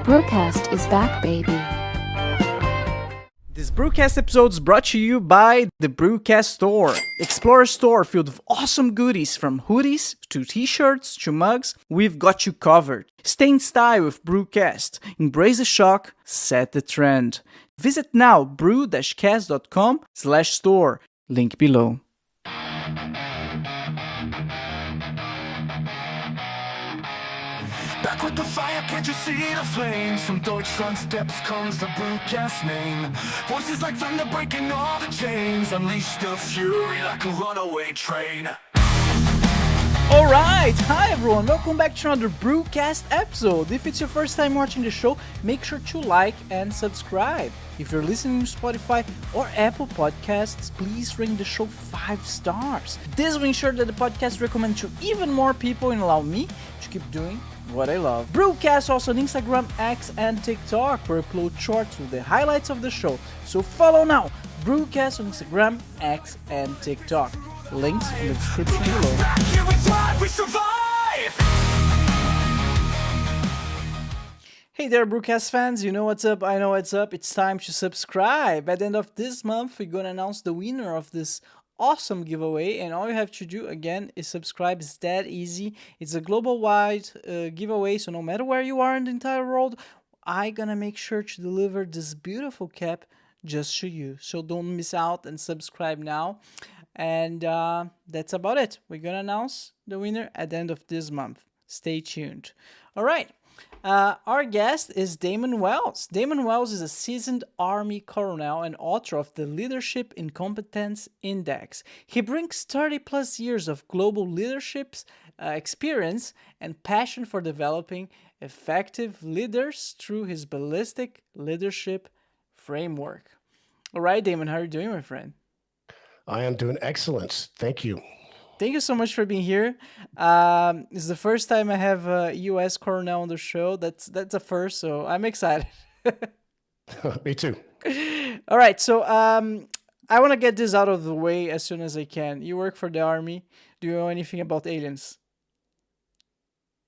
BruCast is back, baby. This BruCast episode is brought to you by the BruCast Store. Explore a store filled with awesome goodies from hoodies to t-shirts to mugs. We've got you covered. Stay in style with BruCast. Embrace the shock, set the trend. Visit now bru-cast.com/store. Link below. Back with the fire, can't you see the flames? From Deutschland steps comes the BruCast name. Voices like thunder breaking all the chains. Unleash the fury like a runaway train. Alright, hi everyone, welcome back to another BruCast episode. If it's your first time watching the show, make sure to like and subscribe. If you're listening to Spotify or Apple Podcasts, please rate the show 5 stars. This will ensure that the podcast recommends to even more people and allow me to keep doing what I love. BruCast also on Instagram, X, and TikTok, where I upload shorts with the highlights of the show. So follow now, BruCast on Instagram, X, and TikTok. Links in the description below. Here we thrive, we survive. Hey there, BruCast fans, you know what's up, I know what's up, it's time to subscribe. At the end of this month, we're gonna announce the winner of this awesome giveaway, and all you have to do again is subscribe. It's that easy. It's a global wide giveaway, so no matter where you are in the entire world, I'm gonna make sure to deliver this beautiful cap just to you. So don't miss out and subscribe now. And that's about it. We're gonna announce the winner at the end of this month. Stay tuned. All right. Our guest is Damon Wells. Damon Wells is a seasoned Army colonel and author of the Leadership Incompetence Index. He brings 30 plus years of global leadership experience and passion for developing effective leaders through his Ballistic Leadership Framework. All right, Damon, how are you doing, my friend? I am doing excellent. Thank you. Thank you so much for being here. It's the first time I have a U.S. colonel on the show. That's a first, so I'm excited. Me too. All right, so I want to get this out of the way as soon as I can. You work for the Army. Do you know anything about aliens?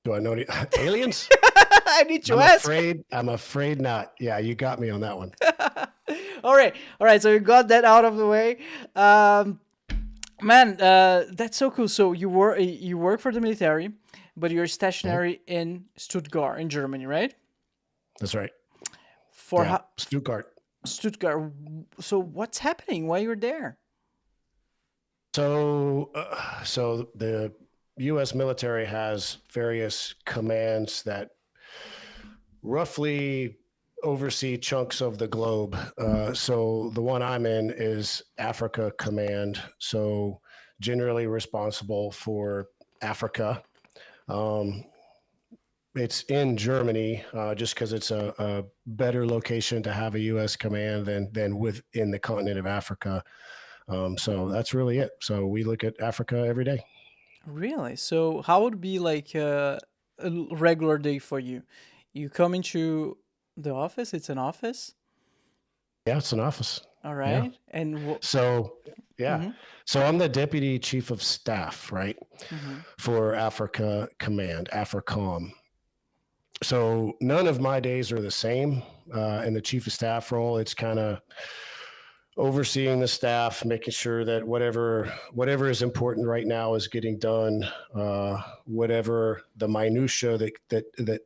Do I know any aliens? I need to ask. I'm afraid not. Yeah, you got me on that one. All right. So we got that out of the way. Man, that's so cool. So you work for the military, but you're stationary in Stuttgart, in Germany, right? That's right. Stuttgart. So what's happening while you're there? So the U.S. military has various commands that roughly oversee chunks of the globe. So the one I'm in is Africa Command. So generally responsible for Africa. It's in Germany, just because it's a better location to have a U.S. command than within the continent of Africa. So that's really it. So we look at Africa every day. Really? So how would be like a regular day for you? You come into the office? It's an office? Yeah, it's an office. All right. Yeah. And So Mhm. So I'm the deputy chief of staff, right, for Africa Command, AFRICOM. So none of my days are the same. In the chief of staff role, it's kind of overseeing the staff, making sure that whatever is important right now is getting done. Whatever the minutia that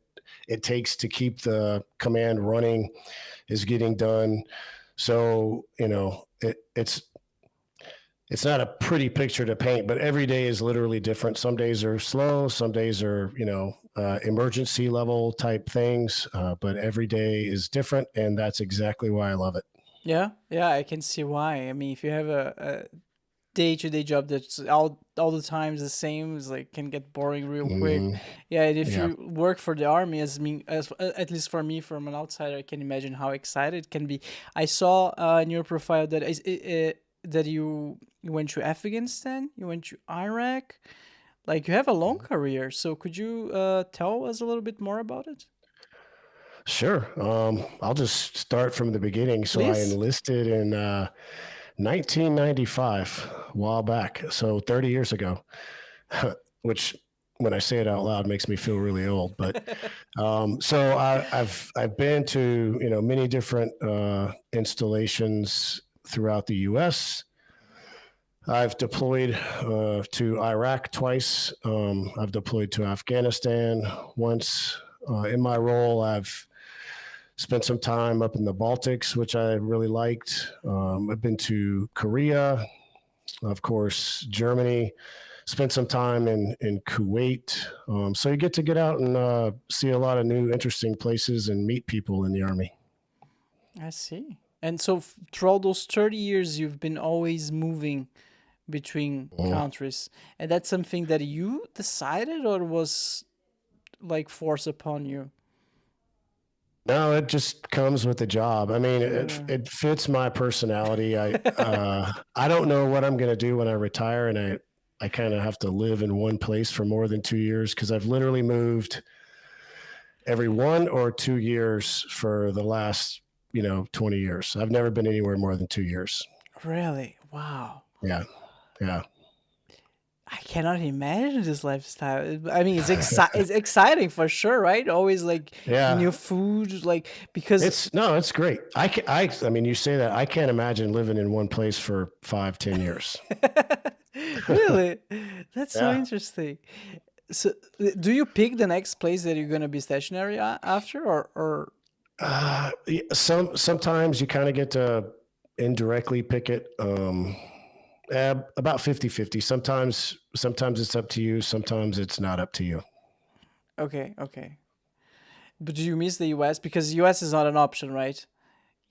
it takes to keep the command running is getting done. So it's not a pretty picture to paint, but every day is literally different. Some days are slow, some days are, emergency level type things, but every day is different, and that's exactly why I love it. yeah, I can see why. I mean, if you have a day-to-day job that's all the times the same, is like can get boring real quick. Mhm. Yeah, and if Yeah. you work for the army, as at least for me, from an outsider, I can imagine how excited it can be. I saw in your profile that that you went to Afghanistan, you went to Iraq. Like you have a long career. So could you tell us a little bit more about it? Sure. I'll just start from the beginning. So I Please. enlisted in 1995, a while back, so 30 years ago, which when I say it out loud, makes me feel really old. But so I've been to many different installations throughout the U.S. I've deployed to Iraq twice. I've deployed to Afghanistan once. In my role, I've spent some time up in the Baltics, which I really liked. I've been to Korea, of course, Germany. Spent some time in Kuwait. So you get out and see a lot of new, interesting places and meet people in the Army. I see. And so throughout those 30 years, you've been always moving between countries. And that's something that you decided or was like forced upon you? No, it just comes with the job. I mean, it fits my personality. I don't know what I'm going to do when I retire, and I kind of have to live in one place for more than 2 years because I've literally moved every 1 or 2 years for the last 20 years. I've never been anywhere more than 2 years. Really? Wow. Yeah. I cannot imagine this lifestyle. I mean, it's exciting for sure, right? Always like new food, like because it's great. I mean, you say that I can't imagine living in one place for 5-10 years. Really, that's so interesting. So, do you pick the next place that you're gonna be stationary after, or? Sometimes you kind of get to indirectly pick it. About 50-50. Sometimes it's up to you. Sometimes it's not up to you. Okay. But do you miss the US? Because US is not an option, right?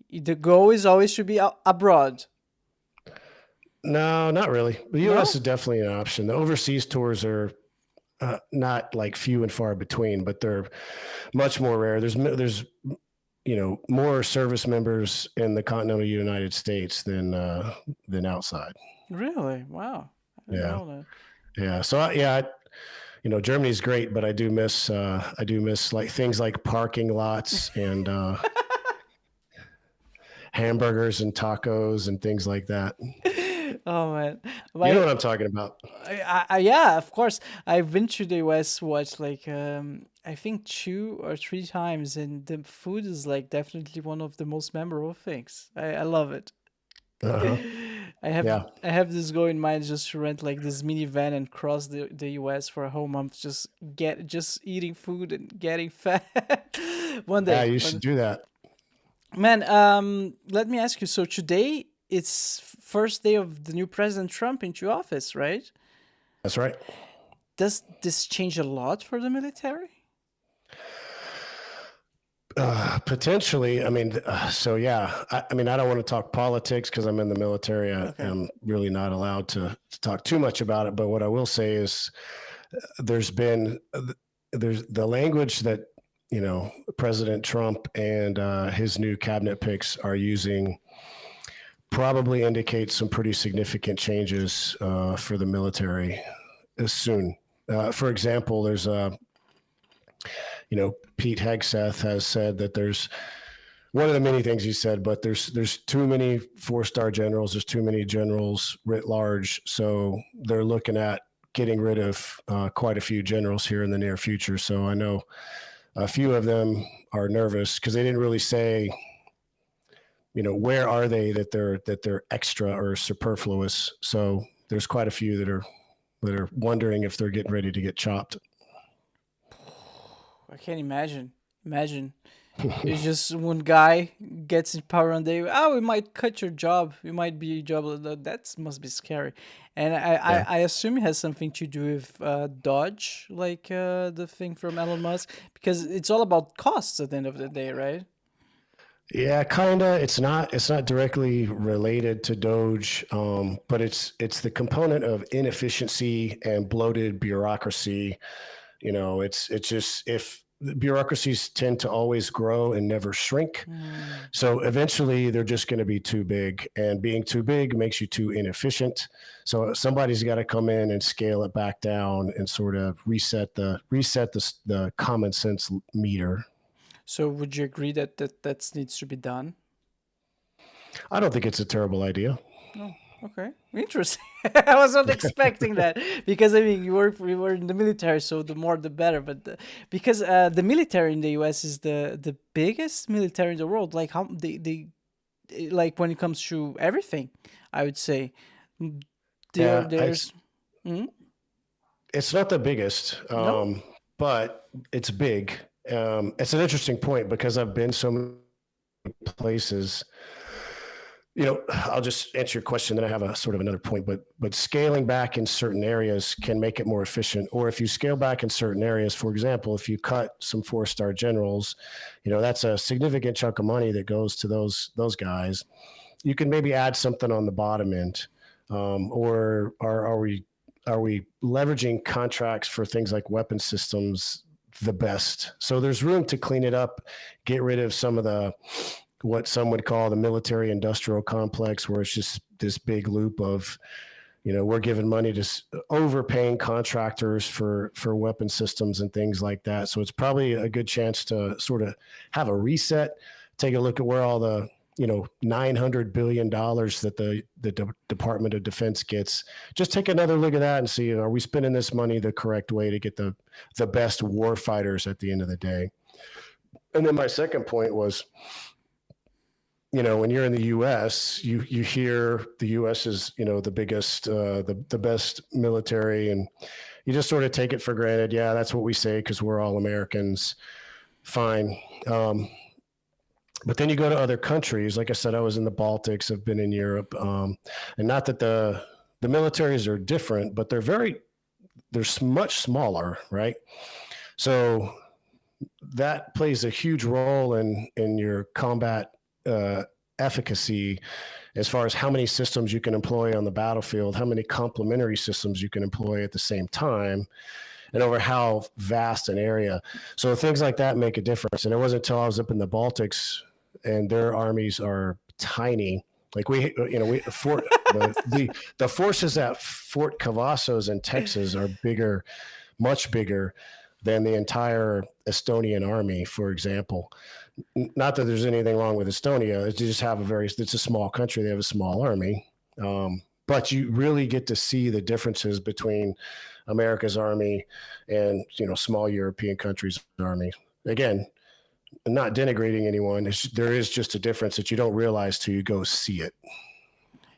The goal is always to be abroad. No, not really. The US is definitely an option. The overseas tours are not like few and far between, but they're much more rare. There's more service members in the continental United States than outside. Really? Wow. I didn't know that. Yeah. So Germany's great, but I do miss like things like parking lots and hamburgers and tacos and things like that. Oh man, You know what I'm talking about. yeah, of course. I've been to the US, I think 2 or 3 times, and the food is like definitely one of the most memorable things. I love it. Uh-huh. I have this goal in mind, just to rent like this minivan and cross the US for a whole month, just eating food and getting fat. One day. Yeah, you should do that. Man, let me ask you. So today it's first day of the new President Trump into office, right? That's right. Does this change a lot for the military? Potentially. I mean, so yeah. I mean, I don't want to talk politics because I'm in the military. I'm really not allowed to talk too much about it. But what I will say is, there's the language that President Trump and his new cabinet picks are using probably indicates some pretty significant changes for the military soon. For example, there's Pete Hegseth has said that there's one of the many things he said, but there's too many 4-star generals. There's too many generals writ large. So they're looking at getting rid of quite a few generals here in the near future. So I know a few of them are nervous because they didn't really say, where are they that they're extra or superfluous. So there's quite a few that are wondering if they're getting ready to get chopped. I can't imagine. It's just one guy gets in power one day. Oh, we might cut your job. We might be jobless. That must be scary. And I assume it has something to do with Dodge, like the thing from Elon Musk, because it's all about costs at the end of the day, right? Yeah, kinda. It's not directly related to Doge, but it's the component of inefficiency and bloated bureaucracy. It's just if bureaucracies tend to always grow and never shrink. So eventually they're just going to be too big, and being too big makes you too inefficient. So somebody's got to come in and scale it back down and sort of reset the common sense meter. So would you agree that needs to be done? I don't think it's a terrible idea. No. Okay, interesting. I was not expecting that because I mean we were in the military, so the more the better. But because the military in the U.S. is the biggest military in the world. Like how they like when it comes to everything, I would say Yeah, there's. Mhm. it's not the biggest, No. but it's big. It's an interesting point because I've been so many places. I'll just answer your question. Then I have a sort of another point, but scaling back in certain areas can make it more efficient. Or if you scale back in certain areas, for example, if you cut some 4-star generals, that's a significant chunk of money that goes to those guys. You can maybe add something on the bottom end, or are we leveraging contracts for things like weapon systems the best? So there's room to clean it up, get rid of some of the what some would call the military industrial complex, where it's just this big loop of, we're giving money to overpaying contractors for weapon systems and things like that. So it's probably a good chance to sort of have a reset, take a look at where all the, $900 billion that the Department of Defense gets. Just take another look at that and see, are we spending this money the correct way to get the best war fighters at the end of the day? And then my second point was, when you're in the U.S., you hear the U.S. is, the biggest, the best military, and you just sort of take it for granted. Yeah, that's what we say because we're all Americans. Fine. But then you go to other countries. Like I said, I was in the Baltics. I've been in Europe, and not that the militaries are different, but they're much smaller, right? So that plays a huge role in your combat efficacy, as far as how many systems you can employ on the battlefield, how many complementary systems you can employ at the same time, and over how vast an area. So things like that make a difference. And it wasn't until I was up in the Baltics, and their armies are tiny. Like the forces at Fort Cavazos in Texas are bigger, much bigger than the entire Estonian army, for example. Not that there's anything wrong with Estonia. They just have it's a small country. They have a small army. But you really get to see the differences between America's army and, small European countries' army. Again, not denigrating anyone. There is just a difference that you don't realize till you go see it.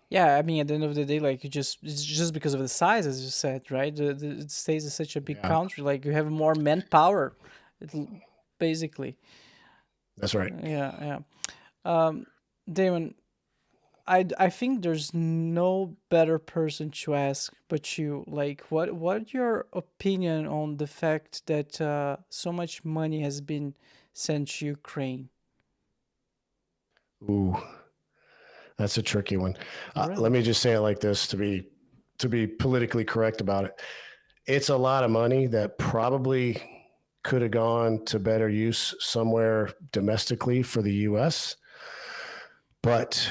Yeah, I mean, at the end of the day, like it's just because of the size, as you said, right? The States is such a big Yeah, country. Like you have more manpower, basically. that's right. Yeah, yeah. Um, Damon, I think there's no better person to ask but you. Like, what your opinion on the fact that so much money has been sent to Ukraine? Ooh, that's a tricky one. Let Really? me just say it like this to be politically correct about it. It's a lot of money that probably could have gone to better use somewhere domestically for the U.S., but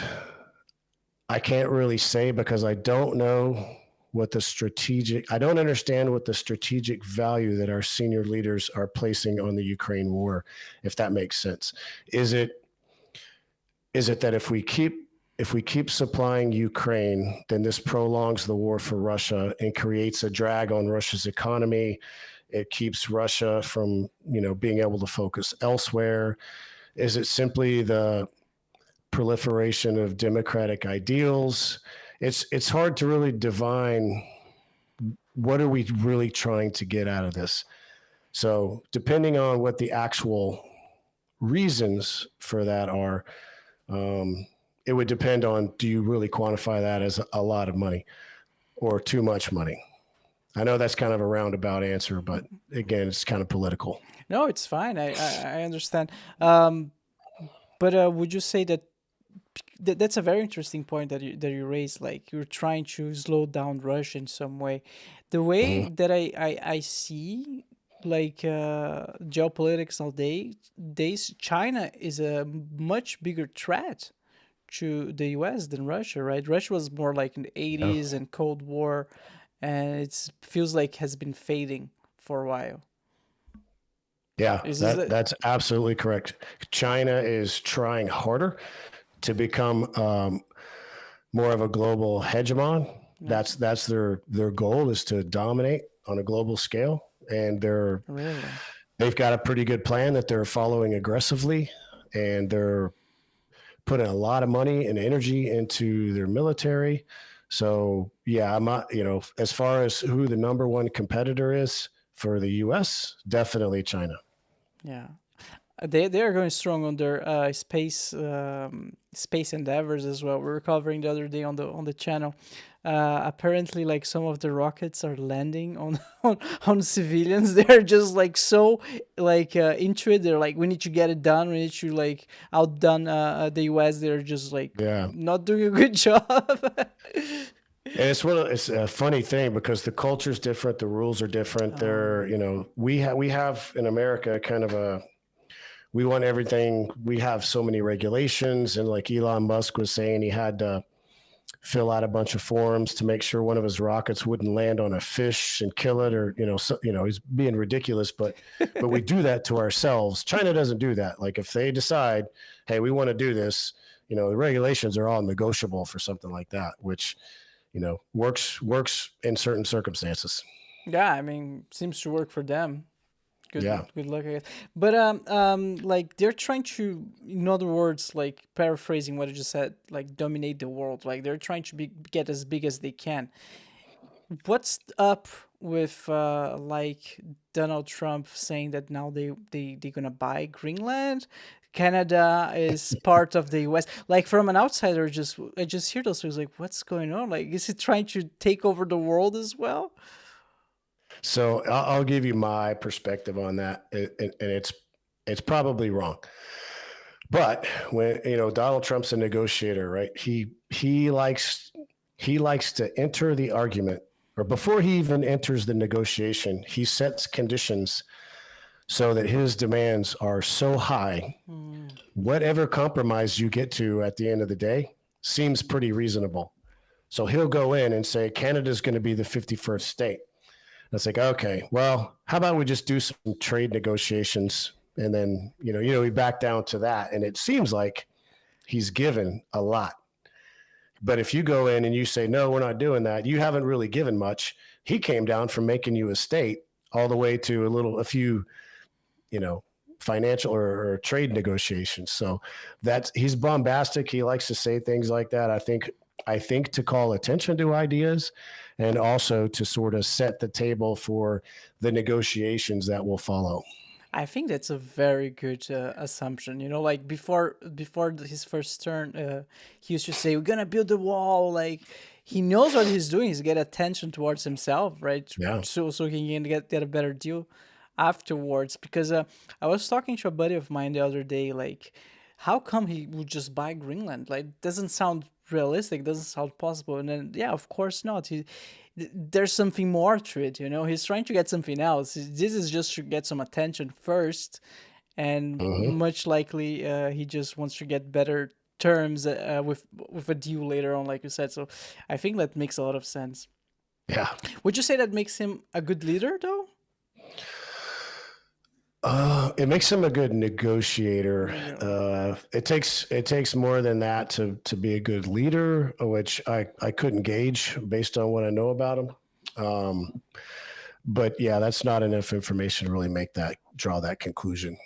I can't really say because I don't know I don't understand what the strategic value that our senior leaders are placing on the Ukraine war, if that makes sense. Is it that if we keep supplying Ukraine, then this prolongs the war for Russia and creates a drag on Russia's economy? It keeps Russia from, being able to focus elsewhere. Is it simply the proliferation of democratic ideals? It's hard to really divine what are we really trying to get out of this. So depending on what the actual reasons for that are, it would depend on, do you really quantify that as a lot of money or too much money? I know that's kind of a roundabout answer, but again, it's kind of political. No, it's fine. I understand. But would you say that that's a very interesting point that you raised? Like you're trying to slow down Russia in some way. The way Mhm. that I see like geopolitics days, China is a much bigger threat to the U.S. than Russia, right? Russia was more like in the Yeah. '80s and Cold War, and it feels like has been fading for a while. Yeah, Is it? that's absolutely correct. China is trying harder to become more of a global hegemon. That's their goal, is to dominate on a global scale, and they've got a pretty good plan that they're following aggressively, and they're putting a lot of money and energy into their military. So yeah, I'm not, as far as who the number one competitor is for the US, definitely China. Yeah. They are going strong on their space endeavors as well. We were covering the other day on the channel. Apparently, like, some of the rockets are landing on civilians. They're just like so like into it. They're like, we need to get it done. We need to like outdone the US. They're just like not doing a good job. And it's a funny thing because the culture's different, the rules are different. They're, we have in America kind of we want everything. We have so many regulations, and like Elon Musk was saying, he had to fill out a bunch of forms to make sure one of his rockets wouldn't land on a fish and kill it, or he's being ridiculous. But we do that to ourselves. China doesn't do that. Like, if they decide, hey, we want to do this, the regulations are all negotiable for something like that, which works in certain circumstances. Yeah, I mean, seems to work for them. Good luck, I guess. But like, they're trying to, in other words, like, paraphrasing what I just said, like, dominate the world. Like, they're trying to get as big as they can. What's up with like Donald Trump saying that now they're gonna buy Greenland? Canada is part of the US. Like, from an outsider, I just hear those things, like, what's going on? Like, is he trying to take over the world as well? So I'll give you my perspective on that, and it's probably wrong. But when Donald Trump's a negotiator, right? He likes to enter the argument, or before he even enters the negotiation, he sets conditions so that his demands are so high. Whatever compromise you get to at the end of the day seems pretty reasonable. So he'll go in and say Canada's going to be the 51st state. It's like, okay, well, how about we just do some trade negotiations, and then we back down to that. And it seems like he's given a lot. But if you go in and you say, no, we're not doing that, you haven't really given much. He came down from making you a state all the way to a few, financial or trade negotiations. So he's bombastic. He likes to say things like that. I think to call attention to ideas, and also to sort of set the table for the negotiations that will follow. I think that's a very good assumption. Like, before his first turn, he used to say, we're gonna build a wall. Like, he knows what he's doing. He's get attention towards himself, right? Yeah. So he can get a better deal afterwards. Because I was talking to a buddy of mine the other day, like, how come he would just buy Greenland? Like, doesn't sound realistic, doesn't sound possible. And then, yeah, of course not. There's something more to it. He's trying to get something else. This is just to get some attention first, and much likely he just wants to get better terms with a deal later on, like you said. So I think that makes a lot of sense. Yeah. Would you say that makes him a good leader, though? It makes him a good negotiator. It takes more than that to be a good leader, which I couldn't gauge based on what I know about him. But yeah, that's not enough information to really draw that conclusion.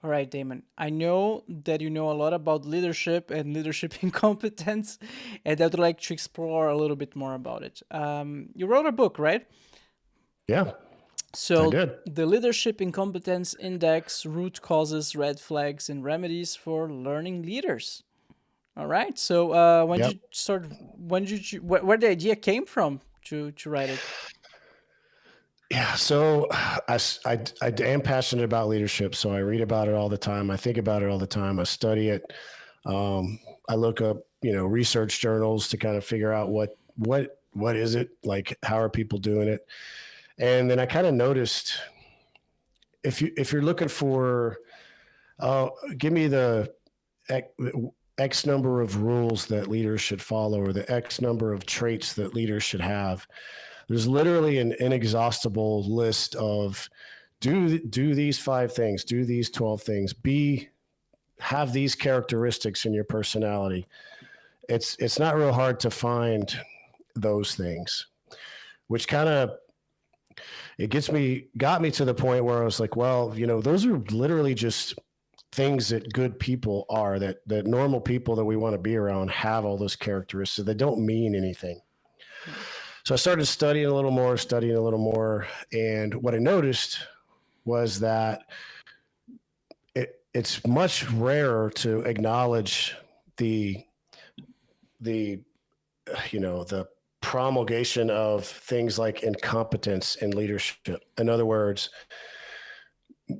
All right, Damon. I know that you know a lot about leadership and leadership incompetence, and I'd like to explore a little bit more about it. You wrote a book, right? Yeah. So the Leadership Incompetence Index: Root Causes, Red Flags, and Remedies for Learning Leaders. All right. So when did you start? When did you? Where the idea came from to write it? Yeah. So I am passionate about leadership, so I read about it all the time. I think about it all the time. I study it. I look up, research journals to kind of figure out what is it like? How are people doing it? And then I kind of noticed, if you're looking for, give me the X number of rules that leaders should follow, or the X number of traits that leaders should have, there's literally an inexhaustible list of do these 5 things, do these 12 things, have these characteristics in your personality. it's not real hard to find those things, which kind of got me to the point where I was like, well, those are literally just things that good people are, that normal people that we want to be around have all those characteristics. They don't mean anything. So I started studying a little more. And what I noticed was that it's much rarer to acknowledge the promulgation of things like incompetence in leadership. In other words,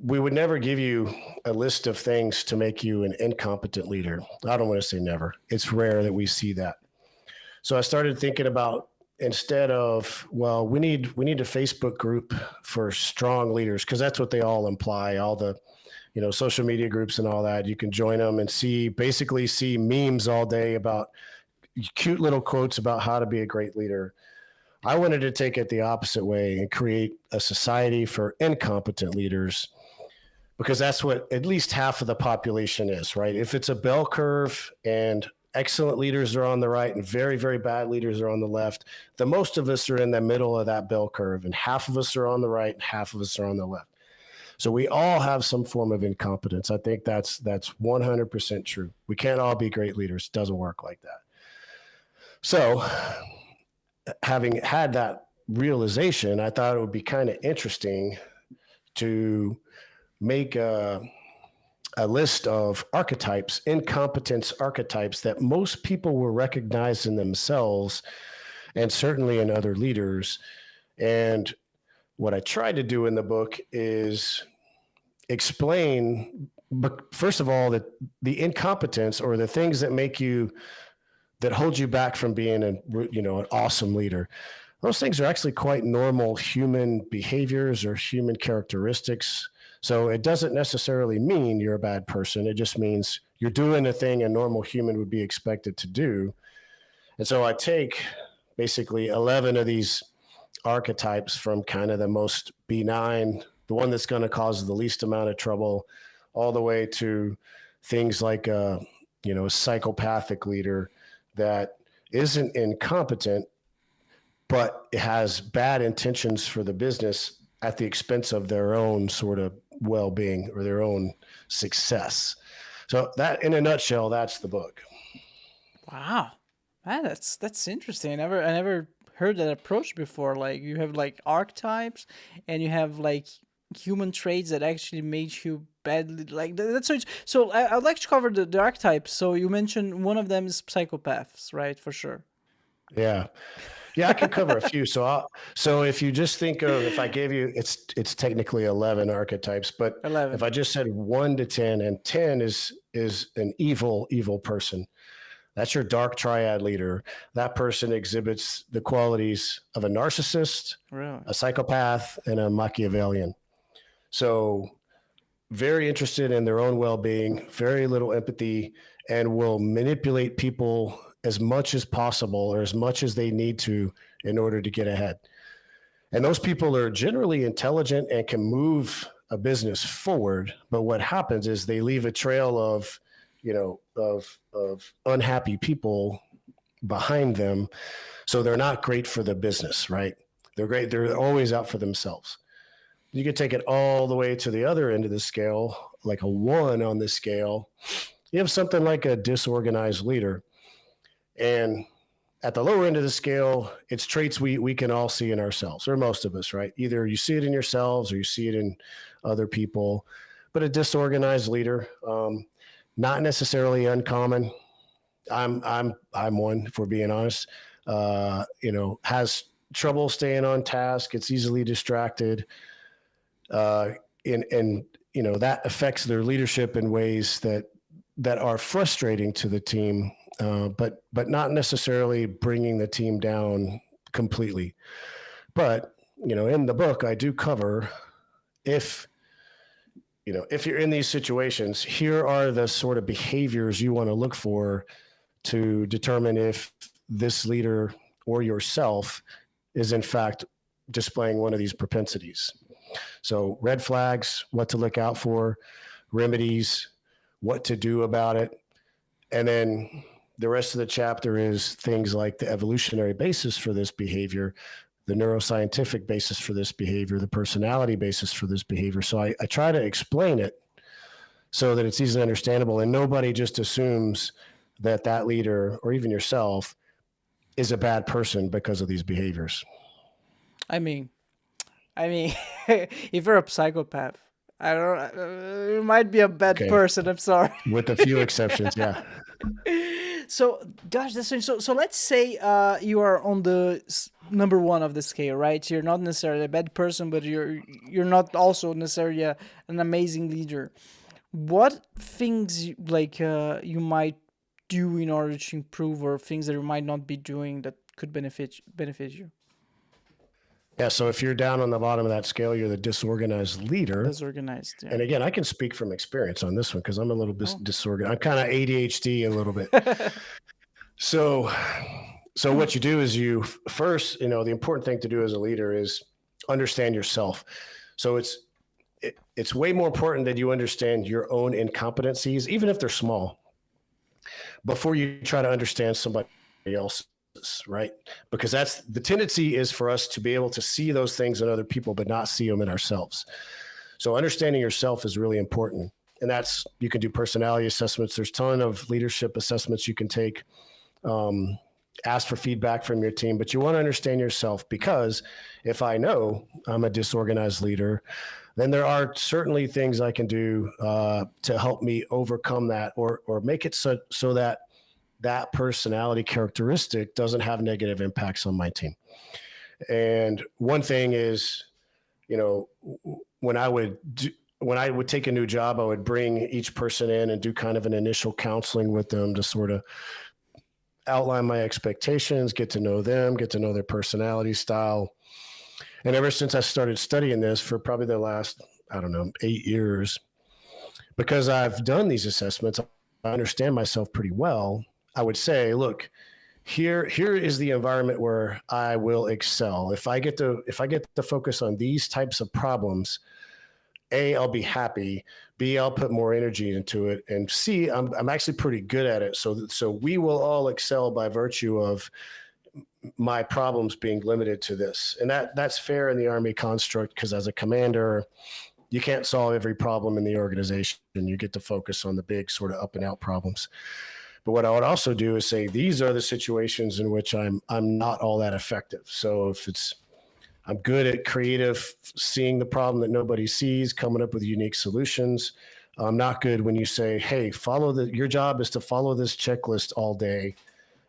we would never give you a list of things to make you an incompetent leader. I don't want to say never. It's rare that we see that. So I started thinking about, instead of, well, we need a Facebook group for strong leaders, because that's what they all imply, all the social media groups and all that. You can join them and basically see memes all day about cute little quotes about how to be a great leader. I wanted to take it the opposite way and create a society for incompetent leaders, because that's what at least half of the population is, right? If it's a bell curve and excellent leaders are on the right and very, very bad leaders are on the left, the most of us are in the middle of that bell curve, and half of us are on the right and half of us are on the left. So we all have some form of incompetence. I think that's 100% true. We can't all be great leaders. It doesn't work like that. So having had that realization, I thought it would be kind of interesting to make a list of archetypes, incompetence archetypes, that most people will recognize in themselves and certainly in other leaders. And what I tried to do in the book is explain, first of all, that the incompetence, or the things that hold you back from being an awesome leader, those things are actually quite normal human behaviors or human characteristics. So it doesn't necessarily mean you're a bad person. It just means you're doing a thing a normal human would be expected to do. And so I take basically 11 of these archetypes, from kind of the most benign, the one that's going to cause the least amount of trouble, all the way to things like a psychopathic leader that isn't incompetent, but it has bad intentions for the business at the expense of their own sort of well-being or their own success. So that, in a nutshell, that's the book. Wow, man, that's interesting. I never heard that approach before. Like, you have like archetypes, and you have like human traits that actually made you badly, like that's so I'd like to cover the archetypes. So you mentioned one of them is psychopaths, right? For sure. Yeah, I can cover a few. So if you just think of, if I gave you, it's technically 11 archetypes, but 11. If I just said 1 to 10, and 10 is an evil person, that's your dark triad leader. That person exhibits the qualities of a narcissist, Really? a psychopath, and a Machiavellian. So very interested in their own well-being, very little empathy, and will manipulate people as much as possible, or as much as they need to, in order to get ahead. And those people are generally intelligent and can move a business forward. But what happens is they leave a trail of unhappy people behind them. So they're not great for the business, right? They're always out for themselves. You could take it all the way to the other end of the scale, like a 1 on the scale. You have something like a disorganized leader. And at the lower end of the scale, it's traits we can all see in ourselves, or most of us, right? Either you see it in yourselves or you see it in other people. But a disorganized leader, not necessarily uncommon. I'm one, if we're being honest. Has trouble staying on task. It's easily distracted. That affects their leadership in ways that are frustrating to the team, but not necessarily bringing the team down completely. But in the book, I do cover, if you're in these situations, here are the sort of behaviors you want to look for to determine if this leader or yourself is in fact displaying one of these propensities. So red flags, what to look out for, remedies, what to do about it. And then the rest of the chapter is things like the evolutionary basis for this behavior, the neuroscientific basis for this behavior, the personality basis for this behavior. So I try to explain it so that it's easily understandable, and nobody just assumes that that leader or even yourself is a bad person because of these behaviors. I mean, if you're a psychopath, I don't. You might be a bad Okay. person. I'm sorry. With a few exceptions, yeah. So, gosh, that's strange. So let's say you are on the number one of the scale, right? You're not necessarily a bad person, but you're not also necessarily an amazing leader. What things you might do in order to improve, or things that you might not be doing that could benefit you? Yeah, so if you're down on the bottom of that scale, you're the disorganized leader. Disorganized. Yeah. And again, I can speak from experience on this one because I'm a little bit disorganized. I'm kind of ADHD a little bit. So what you do is you first, the important thing to do as a leader is understand yourself. So it's way more important that you understand your own incompetencies, even if they're small, before you try to understand somebody else's, right? Because that's the tendency is for us to be able to see those things in other people, but not see them in ourselves. So understanding yourself is really important. And that's, you can do personality assessments. There's a ton of leadership assessments you can take. Ask for feedback from your team, but you want to understand yourself, because if I know I'm a disorganized leader, then there are certainly things I can do to help me overcome that, or make it so that personality characteristic doesn't have negative impacts on my team. And one thing is, when I would take a new job, I would bring each person in and do kind of an initial counseling with them to sort of outline my expectations, get to know them, get to know their personality style. And ever since I started studying this for probably the last, 8 years, because I've done these assessments, I understand myself pretty well. I would say, look, here is the environment where I will excel. If I get to focus on these types of problems, A, I'll be happy. B, I'll put more energy into it. And C, I'm actually pretty good at it. So we will all excel by virtue of my problems being limited to this. And that's fair in the Army construct, because as a commander, you can't solve every problem in the organization, and you get to focus on the big sort of up and out problems. But what I would also do is say, these are the situations in which I'm not all that effective. So if I'm good at creative, seeing the problem that nobody sees, coming up with unique solutions. I'm not good when you say, hey, your job is to follow this checklist all day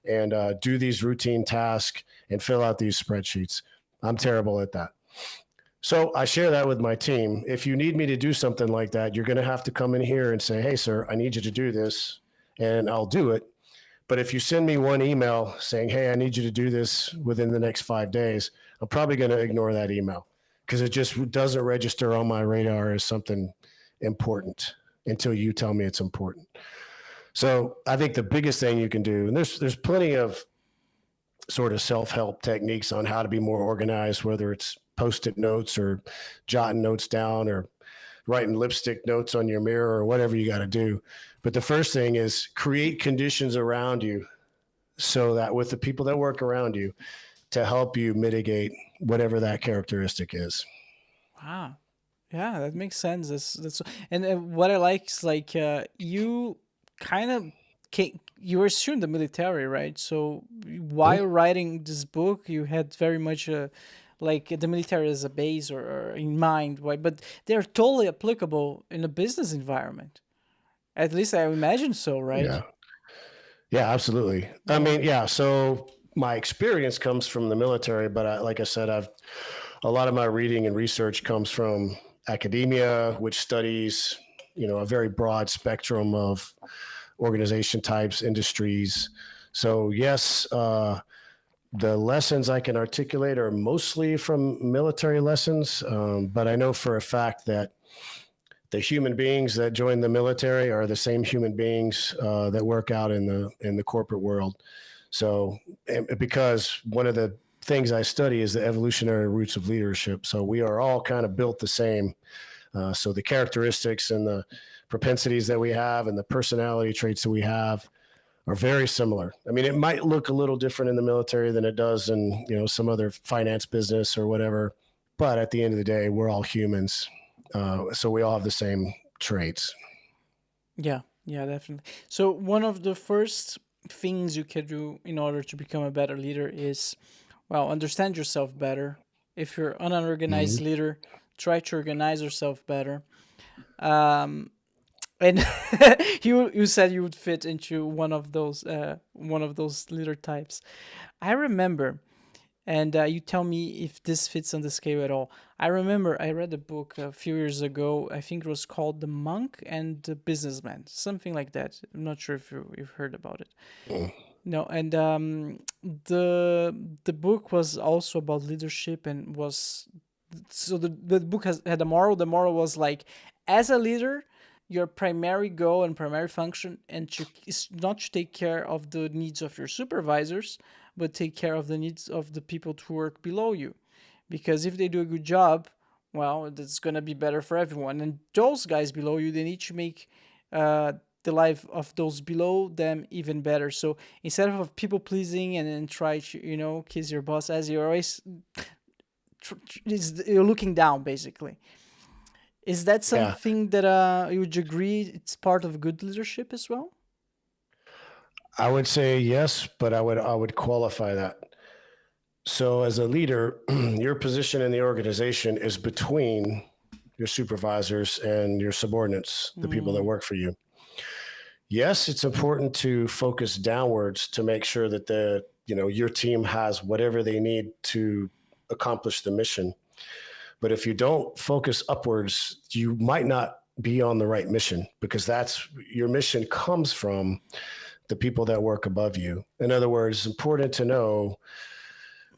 and do these routine tasks and fill out these spreadsheets. I'm terrible at that. So I share that with my team. If you need me to do something like that, you're going to have to come in here and say, hey, sir, I need you to do this, and I'll do it. But if you send me one email saying, hey, I need you to do this within the next 5 days, I'm probably going to ignore that email, because it just doesn't register on my radar as something important until you tell me it's important. So I think the biggest thing you can do, and there's plenty of sort of self-help techniques on how to be more organized, whether it's Post-it notes or jotting notes down or writing lipstick notes on your mirror or whatever you got to do. But the first thing is create conditions around you so that with the people that work around you to help you mitigate whatever that characteristic is. Wow. Yeah, that makes sense. That's and what I like is you kind of you were still in the military, right? So while writing this book, you had very much the military as a base or in mind, right? But they're totally applicable in a business environment. At least I imagine so, right? Yeah, absolutely. I mean, yeah. So my experience comes from the military, but like I said, a lot of my reading and research comes from academia, which studies, a very broad spectrum of organization types, industries. So yes, the lessons I can articulate are mostly from military lessons, but I know for a fact that the human beings that join the military are the same human beings that work out in the corporate world. So, because one of the things I study is the evolutionary roots of leadership. So we are all kind of built the same. So the characteristics and the propensities that we have and the personality traits that we have are very similar. I mean, it might look a little different in the military than it does in, some other finance business or whatever. But at the end of the day, we're all humans. So we all have the same traits. Yeah, yeah, definitely. So one of the first things you can do in order to become a better leader is, well, understand yourself better. If you're an unorganized Mhm. leader, try to organize yourself better. Um, and you said you would fit into one of those leader types. I remember, and you tell me if this fits on the scale at all. I remember I read a book a few years ago. I think it was called The Monk and the Businessman, something like that. I'm not sure if you've heard about it. Mm. No, and the book was also about leadership and was so the book had a moral. The moral was like, as a leader, your primary goal and primary function is not to take care of the needs of your supervisors, but take care of the needs of the people who work below you. Because if they do a good job, well, that's gonna be better for everyone. And those guys below you, they need to make uh, the life of those below them even better. So instead of people pleasing and then try to kiss your boss as you're always you're looking down basically. Is that Yeah, something that you would agree it's part of good leadership as well? I would say yes, but I would qualify that. So as a leader, your position in the organization is between your supervisors and your subordinates, the people that Mm, work for you. Yes, it's important to focus downwards to make sure that your team has whatever they need to accomplish the mission. But if you don't focus upwards, you might not be on the right mission, because that's your mission comes from the people that work above you. In other words, it's important to know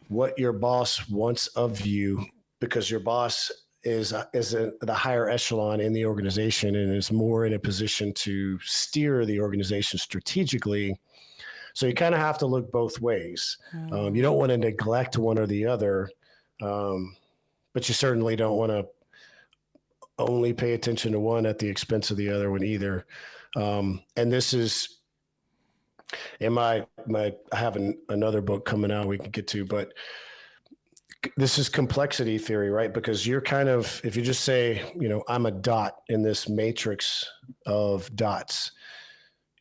what your boss wants of you, because your boss is the higher echelon in the organization and is more in a position to steer the organization strategically. So you kind of have to look both ways. You mm, don't want to neglect one or the other, um, but you certainly don't want to only pay attention to one at the expense of the other one either. And this is in my I have another book coming out we can get to, but this is complexity theory, right? Because you're kind of, if you just say, I'm a dot in this matrix of dots,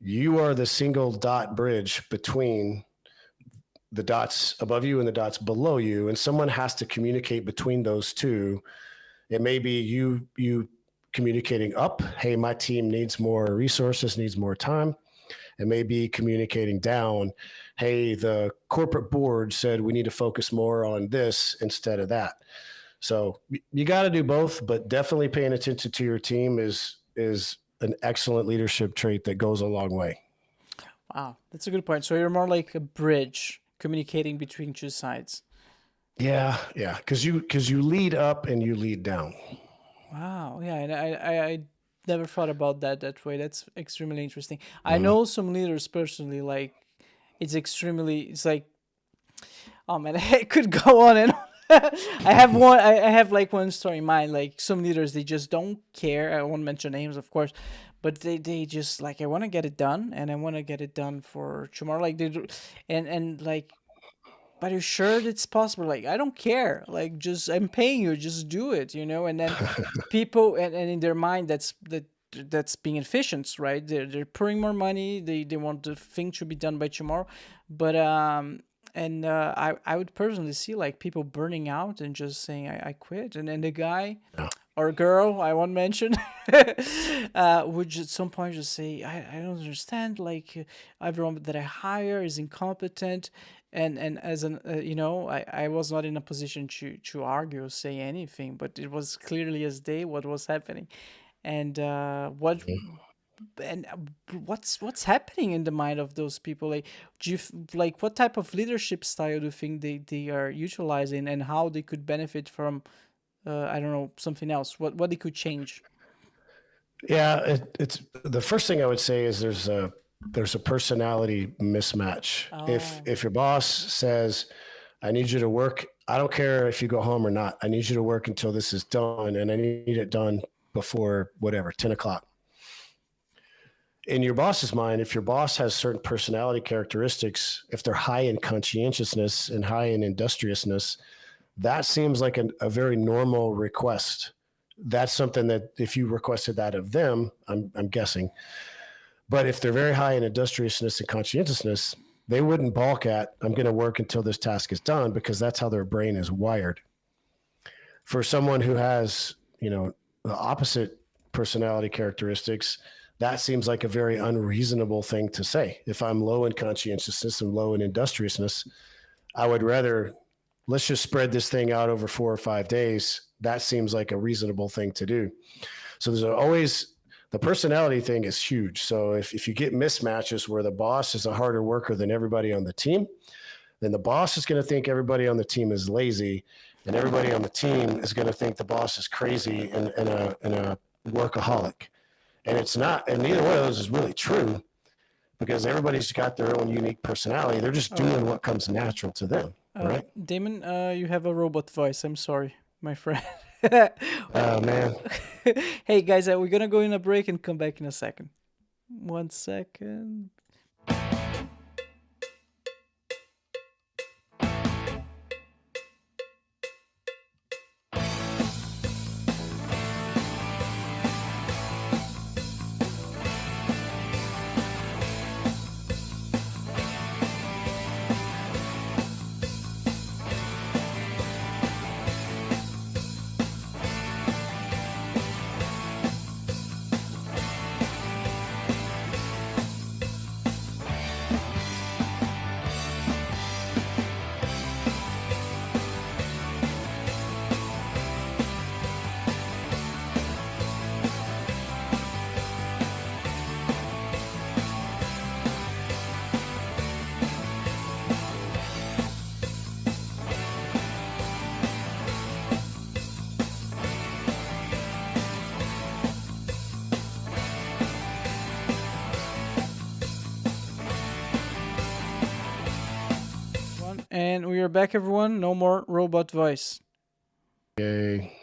you are the single dot bridge between the dots above you and the dots below you, and someone has to communicate between those two. It may be you communicating up, hey, my team needs more resources, needs more time. It may be communicating down, hey, the corporate board said we need to focus more on this instead of that. So you got to do both, but definitely paying attention to your team is an excellent leadership trait that goes a long way. wow, that's a good point. So you're more like a bridge communicating between two sides. Yeah, because you lead up and you lead down. Wow, yeah, and I never thought about that way. That's extremely interesting. I Mhm. know some leaders personally, like it's like, oh man, I could go on and on. I have one. I have like one story in mind. Like some leaders, they just don't care. I won't mention names, of course, but they just like, I want to get it done, and I want to get it done for tomorrow. Like they do, and like, but you're sure it's possible? Like I don't care. Like just I'm paying you, just do it. And then people and in their mind that's being efficient, right? They're pouring more money. They want the thing to be done by tomorrow, but and I would personally see like people burning out and just saying I quit, and then the guy Yeah. or girl I won't mention would just at some point just say I don't understand, like everyone that I hire is incompetent, and as an I was not in a position to argue or say anything, but it was clearly as day what was happening. And what's happening in the mind of those people? Like, like what type of leadership style do you think they are utilizing, and how they could benefit from I don't know, something else, what they could change? Yeah, it's the first thing I would say is there's a personality mismatch. If Oh, if your boss says, "I need you to work," I don't care if you go home or not. I need you to work until this is done, and I need it done before whatever 10 o'clock. in your boss's mind, if your boss has certain personality characteristics, if they're high in conscientiousness and high in industriousness, that seems like a very normal request. That's something that if you requested that of them, I'm guessing. But if they're very high in industriousness and conscientiousness, they wouldn't balk at, I'm going to work until this task is done, because that's how their brain is wired. For someone who has, the opposite personality characteristics, that seems like a very unreasonable thing to say. If I'm low in conscientiousness and low in industriousness, I would rather, let's just spread this thing out over 4 or 5 days. That seems like a reasonable thing to do. So there's always, the personality thing is huge. So if you get mismatches where the boss is a harder worker than everybody on the team, then the boss is going to think everybody on the team is lazy, and everybody on the team is going to think the boss is crazy and a workaholic. And it's not, and neither one of those is really true, because everybody's got their own unique personality. They're just doing what comes natural to them, right? Damon, you have a robot voice. I'm sorry, my friend. Oh, man. Hey, guys, we're going to go in a break and come back in a second. 1 second. And we are back, everyone. No more robot voice. Yay.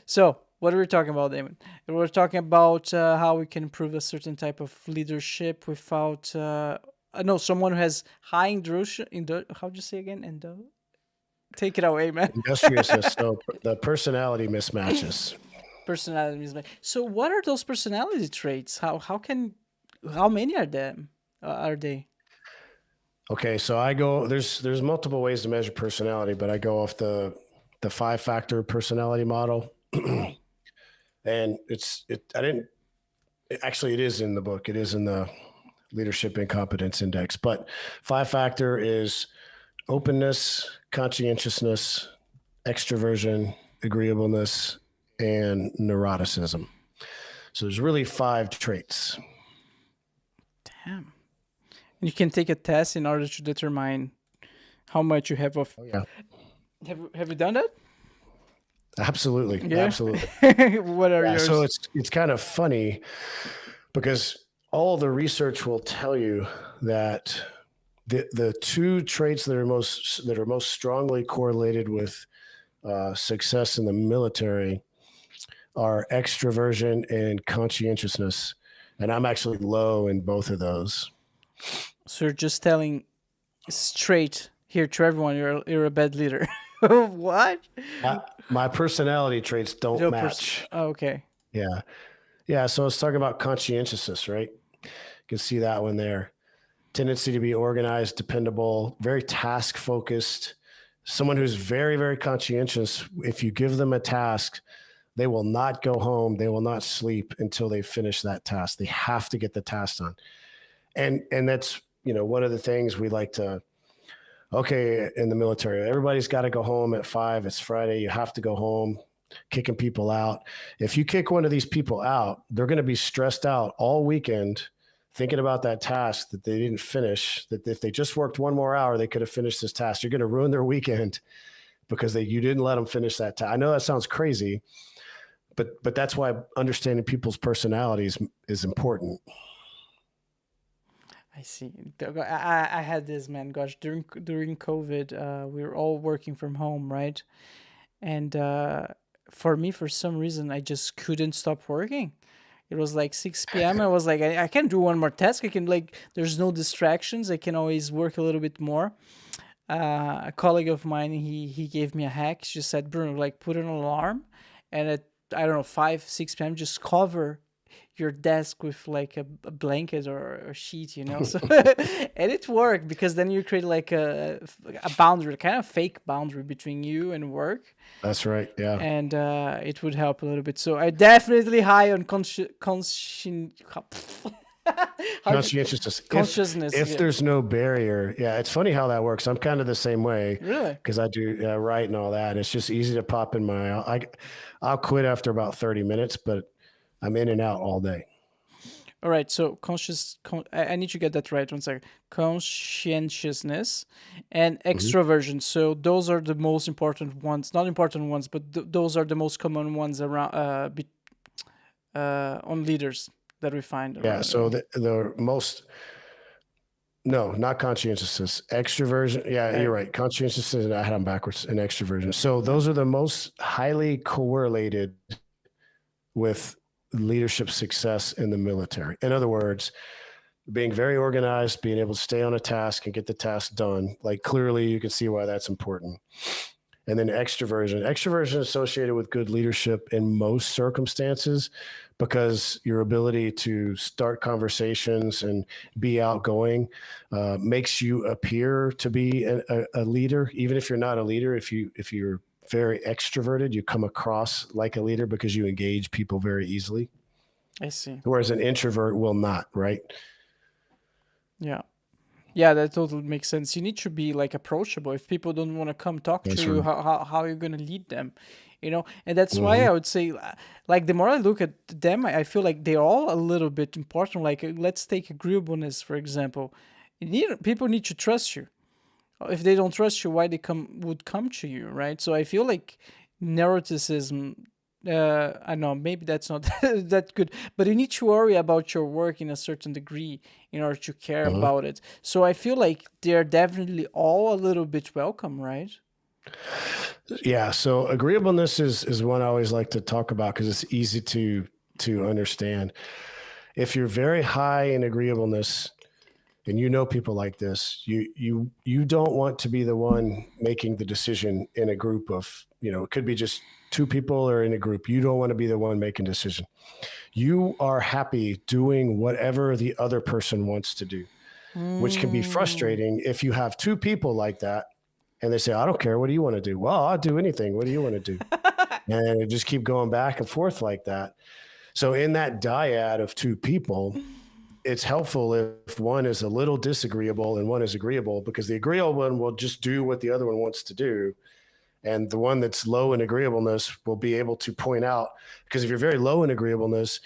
So, what are we talking about, Damon? We're talking about how we can improve a certain type of leadership without, someone who has high how do you say again? Take it away, man. Industriousness. So the personality mismatches. Personality mismatch. So, what are those personality traits? How many are them? Are they? Okay, so I go, there's multiple ways to measure personality, but I go off the 5-factor personality model. And it is in the book. It is in the Leadership Incompetence Index, but 5-factor is openness, conscientiousness, extroversion, agreeableness, and neuroticism. So there's really 5 traits. Damn. You can take a test in order to determine how much you have of. Oh, yeah. Have you done that? Absolutely. Yeah? Absolutely. What are yours? So it's kind of funny, because all the research will tell you that the 2 traits that are most strongly correlated with success in the military are extroversion and conscientiousness, and I'm actually low in both of those. So you're just telling straight here to everyone, you're a bad leader. What? My personality traits don't match. Oh, okay. Yeah. So let's talk about conscientiousness, right? You can see that one there. Tendency to be organized, dependable, very task focused. Someone who's very, very conscientious. If you give them a task, they will not go home. They will not sleep until they finish that task. They have to get the task done. And that's, one of the things we like to, in the military, everybody's got to go home at 5. It's Friday. You have to go home, kicking people out. If you kick one of these people out, they're going to be stressed out all weekend thinking about that task that they didn't finish, that if they just worked 1 more hour, they could have finished this task. You're going to ruin their weekend because you didn't let them finish that task. I know that sounds crazy, but that's why understanding people's personalities is important. I see. I had this, man. Gosh, during COVID, we were all working from home, right? And for me, for some reason, I just couldn't stop working. It was like 6 p.m. I was like, I can do one more task. I can like, there's no distractions. I can always work a little bit more. A colleague of mine, he gave me a hack. She said, Bruno, like put an alarm, and at, I don't know, 5, 6 p.m. just cover your desk with like a blanket or a sheet, you know. So and it worked, because then you create like a boundary, kind of fake boundary between you and work. That's right. Yeah. And it would help a little bit. So I definitely high on Conscientiousness. consciousness. If Yeah. there's no barrier, yeah, it's funny how that works. I'm kind of the same way. Really? Because I do write and all that. It's just easy to pop in I'll quit after about 30 minutes, but I'm in and out all day. All right, so I need to get that right. One second. Conscientiousness and extroversion. So those are the most important ones. Not important ones, but those are the most common ones around on leaders that we find. Yeah. So the most, no, not conscientiousness, extroversion. Yeah, you're right. Conscientiousness, I had them backwards, and extroversion. So those are the most highly correlated with leadership success in the military. In other words, being very organized, being able to stay on a task and get the task done. Like clearly you can see why that's important. And then extroversion. Extroversion is associated with good leadership in most circumstances, because your ability to start conversations and be outgoing makes you appear to be a leader. Even if you're not a leader, if you're very extroverted, you come across like a leader because you engage people very easily. I see. Whereas an introvert will not, right? Yeah. Yeah, that totally makes sense. You need to be like approachable. If people don't want to come talk to you, how are you going to lead them? You know, and that's why I would say, like, the more I look at them, I feel like they're all a little bit important. Like, let's take agreeableness, for example. People need to trust you. If they don't trust you, why they would come to you, right? So I feel like neuroticism, I know maybe that's not that good, but you need to worry about your work in a certain degree in order to care about it. So I feel like they're definitely all a little bit welcome, right? Yeah. So agreeableness is one I always like to talk about because it's easy to understand. If you're very high in agreeableness, and you know people like this, you don't want to be the one making the decision in a group of, it could be just 2 people or in a group. You don't want to be the one making decision. You are happy doing whatever the other person wants to do, which can be frustrating if you have 2 people like that and they say, I don't care. What do you want to do? Well, I'll do anything. What do you want to do? And it just keep going back and forth like that. So in that dyad of 2 people, it's helpful if one is a little disagreeable and one is agreeable, because the agreeable one will just do what the other one wants to do. And the one that's low in agreeableness will be able to point out, because if you're very low in agreeableness,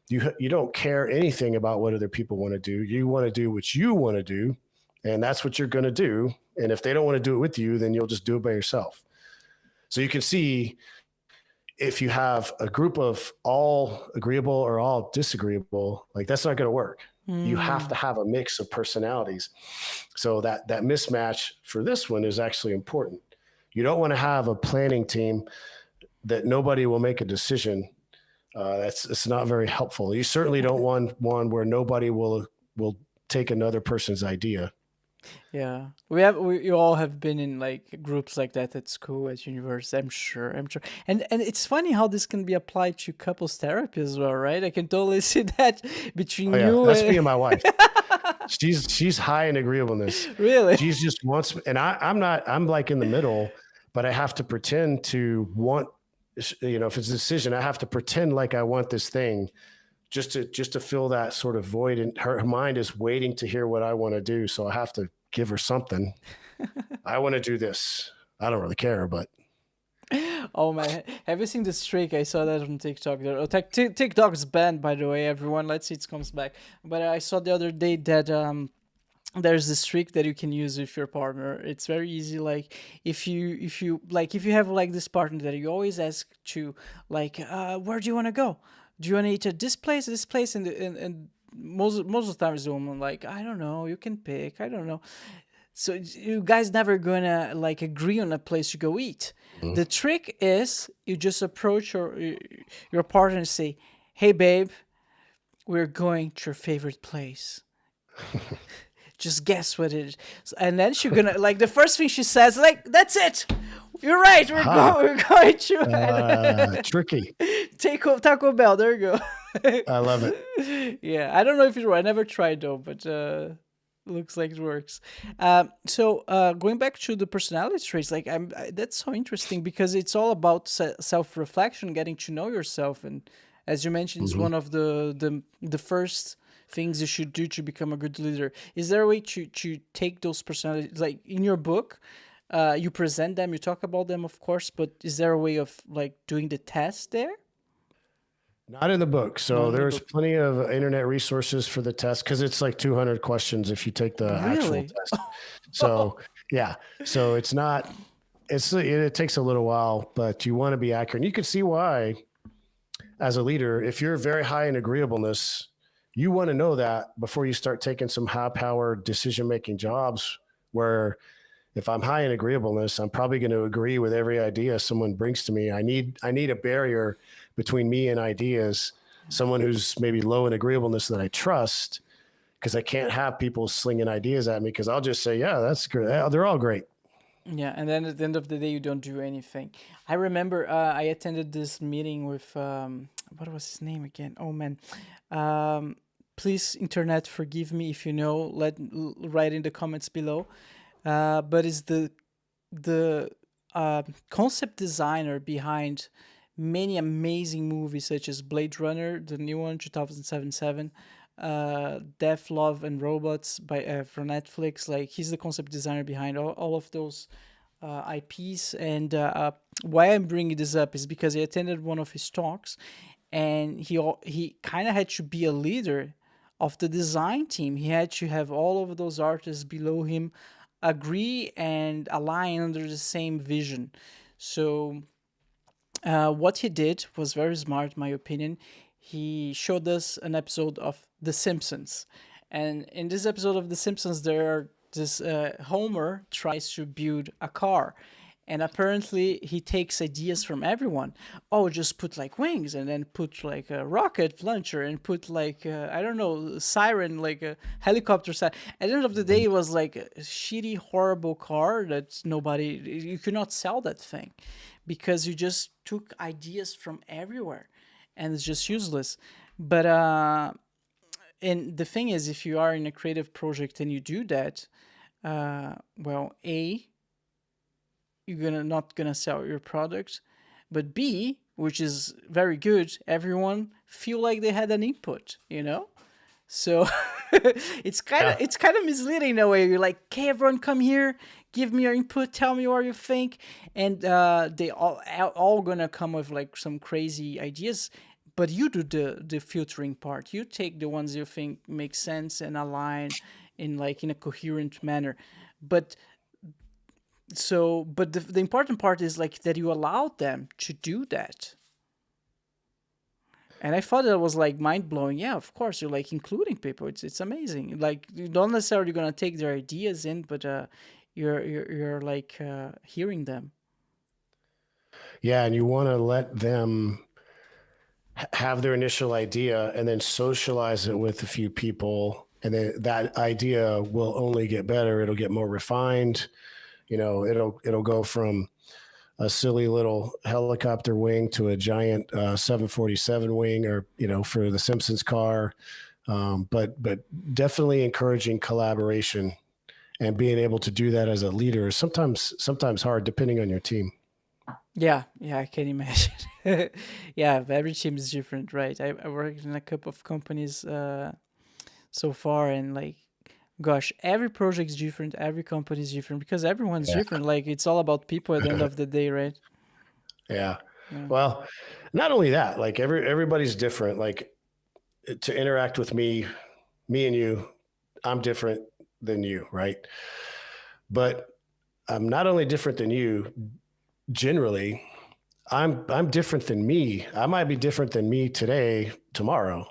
you don't care anything about what other people want to do. You want to do what you want to do, and that's what you're going to do. And if they don't want to do it with you, then you'll just do it by yourself. So you can see, if you have a group of all agreeable or all disagreeable, like that's not going to work. You have to have a mix of personalities. So that mismatch for this one is actually important. You don't want to have a planning team that nobody will make a decision. It's not very helpful. You certainly don't want one where nobody will take another person's idea. Yeah, we all have been in like groups like that at school, at university. I'm sure, and it's funny how this can be applied to couples therapy as well, right? I can totally see that between you. That's me and my wife. She's high in agreeableness. Really? She's just wants, and I'm not. I'm like in the middle, but I have to pretend to want. If it's a decision, I have to pretend like I want this thing, just to fill that sort of void. And her mind is waiting to hear what I want to do. So I have to give her something. I want to do this. I don't really care, but. Oh man, have you seen this trick? I saw that on TikTok. TikTok's banned, by the way, everyone. Let's see it comes back. But I saw the other day that there's this trick that you can use with your partner. It's very easy. Like if you have like this partner that you always ask to, like, where do you want to go? Do you want to eat at this place, and most of the times the woman like, I don't know, you can pick, I don't know. So you guys never gonna like agree on a place to go eat. The trick is you just approach your partner and say, hey babe, we're going to your favorite place. Just guess what it is. And then she's gonna like the first thing she says, like, that's it. You're right. We're going to Tricky. Taco Bell. There you go. I love it. Yeah, I don't know if it works. I never tried though, but looks like it works. So going back to the personality traits, like that's so interesting because it's all about self-reflection, getting to know yourself, and as you mentioned, it's one of the first things you should do to become a good leader. Is there a way to take those personalities, like in your book? You present them, you talk about them, of course, but is there a way of like doing the test there? Not in the book. Not So in the there's book. plenty of internet resources for the test because it's like 200 questions if you take the actual Really? test. So yeah, so it's not. It takes a little while, but you want to be accurate. And you can see why, as a leader, if you're very high in agreeableness, you want to know that before you start taking some high-powered decision-making jobs where if I'm high in agreeableness, I'm probably going to agree with every idea someone brings to me. I need a barrier between me and ideas, someone who's maybe low in agreeableness that I trust, because I can't have people slinging ideas at me because I'll just say, yeah, that's great. They're all great. Yeah, and then at the end of the day, you don't do anything. I remember I attended this meeting with what was his name again? Oh man, please internet forgive me if you know. Write in the comments below. But it's the concept designer behind many amazing movies such as Blade Runner, the new one, 2077, Death, Love, and Robots from Netflix. Like he's the concept designer behind all of those IPs. And why I'm bringing this up is because I attended one of his talks, and he kind of had to be a leader of the design team. He had to have all of those artists below him agree and align under the same vision. So what he did was very smart, in my opinion. He showed us an episode of The Simpsons. And in this episode of The Simpsons, Homer tries to build a car. And apparently he takes ideas from everyone. Oh, just put like wings, and then put like a rocket launcher, and put like, I don't know, siren, like a helicopter siren. At the end of the day, it was like a shitty, horrible car that you could not sell that thing because you just took ideas from everywhere and it's just useless. But, and the thing is, if you are in a creative project and you do that, well, you're not gonna sell your product, but B, which is very good, everyone feel like they had an input, so it's kind of misleading in a way. You're like, okay, everyone come here, give me your input, tell me what you think, and they all gonna come with like some crazy ideas, but you do the filtering part. You take the ones you think make sense and align in a coherent manner. But the important part is like that you allowed them to do that. And I thought that was like mind blowing. Yeah, of course, you're like including people. It's amazing. Like you're not necessarily gonna take their ideas in, but you're like hearing them. Yeah, and you want to let them have their initial idea and then socialize it with a few people, and then that idea will only get better. It'll get more refined. It'll go from a silly little helicopter wing to a giant 747 wing, or for the Simpsons car. But definitely encouraging collaboration and being able to do that as a leader is sometimes hard, depending on your team. Yeah, I can imagine. Yeah, every team is different, right? I worked in a couple of companies so far, and like, gosh, every project is different, every company is different because everyone's different. Like it's all about people at the end of the day, right? Yeah. Well, not only that, like everybody's different. Like to interact with me and you, I'm different than you, right? But I'm not only different than you, generally, I'm different than me. I might be different than me today, tomorrow,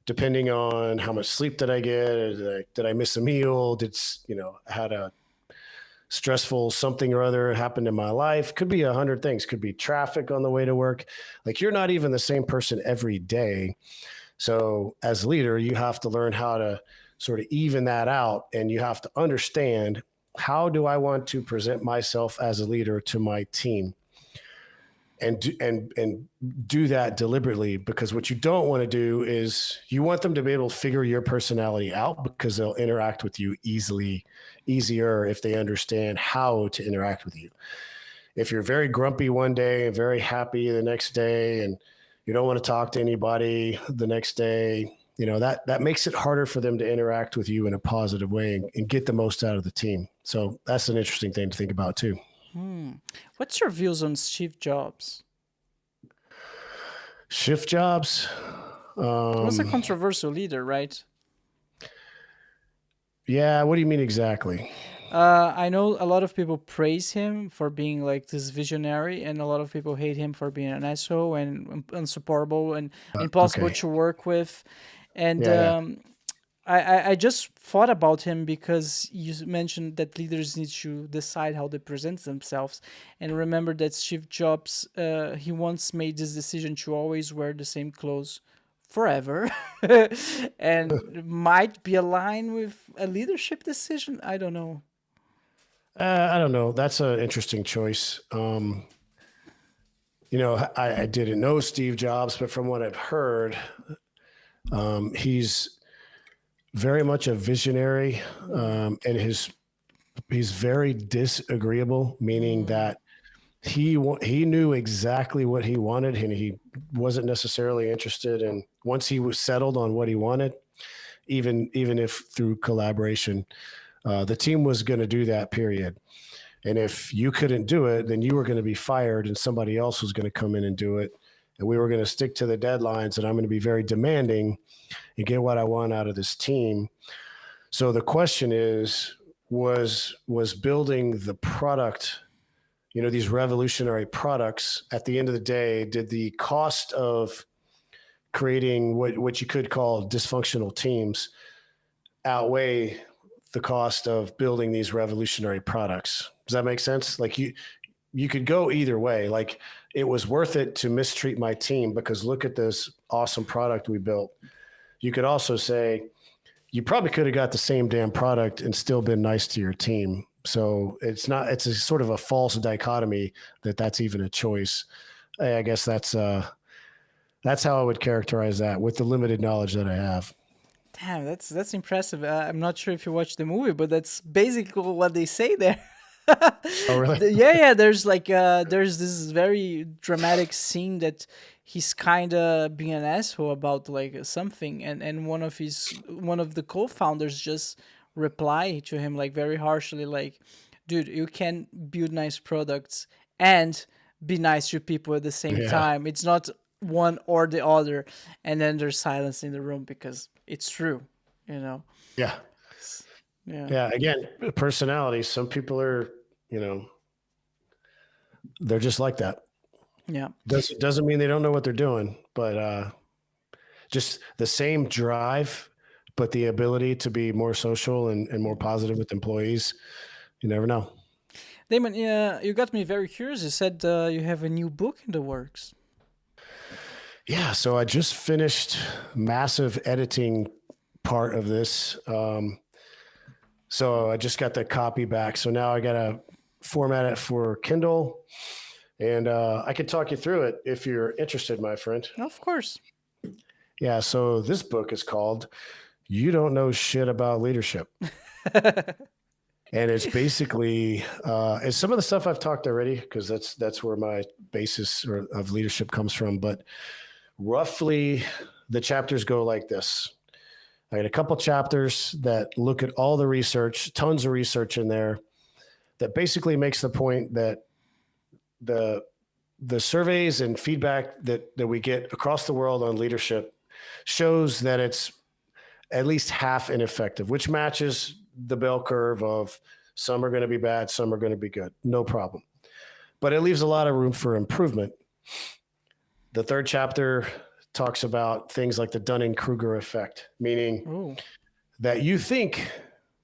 depending on how much sleep did I get, did I miss a meal, had a stressful something or other happened in my life. Could be 100 things. Could be traffic on the way to work. Like you're not even the same person every day. So as a leader, you have to learn how to sort of even that out, and you have to understand, how do I want to present myself as a leader to my team? And do that deliberately, because what you don't want to do is you want them to be able to figure your personality out, because they'll interact with you easier if they understand how to interact with you. If you're very grumpy one day and very happy the next day, and you don't want to talk to anybody the next day, that makes it harder for them to interact with you in a positive way and get the most out of the team. So that's an interesting thing to think about too. What's your views on Steve Jobs? Shift jobs. He was a controversial leader, right? Yeah. What do you mean exactly? I know a lot of people praise him for being like this visionary, and a lot of people hate him for being an asshole and unsupportable and impossible Okay. to work with. And Yeah. I just thought about him because you mentioned that leaders need to decide how they present themselves. And remember that Steve Jobs, he once made this decision to always wear the same clothes forever, and might be aligned with a leadership decision. I don't know. I don't know. That's an interesting choice. I didn't know Steve Jobs, but from what I've heard, he's very much a visionary, and he's very disagreeable, meaning that he knew exactly what he wanted, and he wasn't necessarily interested in, once he was settled on what he wanted, even if through collaboration, the team was going to do that, period. And if you couldn't do it, then you were going to be fired and somebody else was going to come in and do it. And we were going to stick to the deadlines, and I'm going to be very demanding and get what I want out of this team. So the question is, was building the product, these revolutionary products, at the end of the day, did the cost of creating what you could call dysfunctional teams outweigh the cost of building these revolutionary products? Does that make sense? Like you could go either way. Like, it was worth it to mistreat my team because look at this awesome product we built. You could also say, you probably could have got the same damn product and still been nice to your team. So it's a sort of a false dichotomy that's even a choice. I guess that's how I would characterize that with the limited knowledge that I have. Damn, that's impressive. I'm not sure if you watched the movie, but that's basically what they say there. Oh, really? Yeah. There's this very dramatic scene that he's kind of being an asshole about like something, and one of the co-founders just reply to him like very harshly, like, "Dude, you can build nice products and be nice to people at the same time. It's not one or the other." And then there's silence in the room because it's true, Yeah. Yeah. Yeah. Again, personality. Some people are, they're just like that. Yeah. Doesn't mean they don't know what they're doing, but just the same drive, but the ability to be more social and more positive with employees. You never know. Damon, yeah, you got me very curious. You said you have a new book in the works. Yeah. So I just finished massive editing part of this. So I just got the copy back. So now I got to format it for Kindle, and I can talk you through it if you're interested, my friend. Of course. Yeah. So this book is called "You Don't Know Shit About Leadership." And it's basically it's some of the stuff I've talked already, because that's where my basis of leadership comes from. But roughly the chapters go like this. I got a couple chapters that look at all the research, tons of research in there, that basically makes the point that the surveys and feedback that we get across the world on leadership shows that it's at least half ineffective, which matches the bell curve of some are going to be bad, some are going to be good. No problem. But it leaves a lot of room for improvement. The third chapter talks about things like the Dunning-Kruger effect, meaning that you think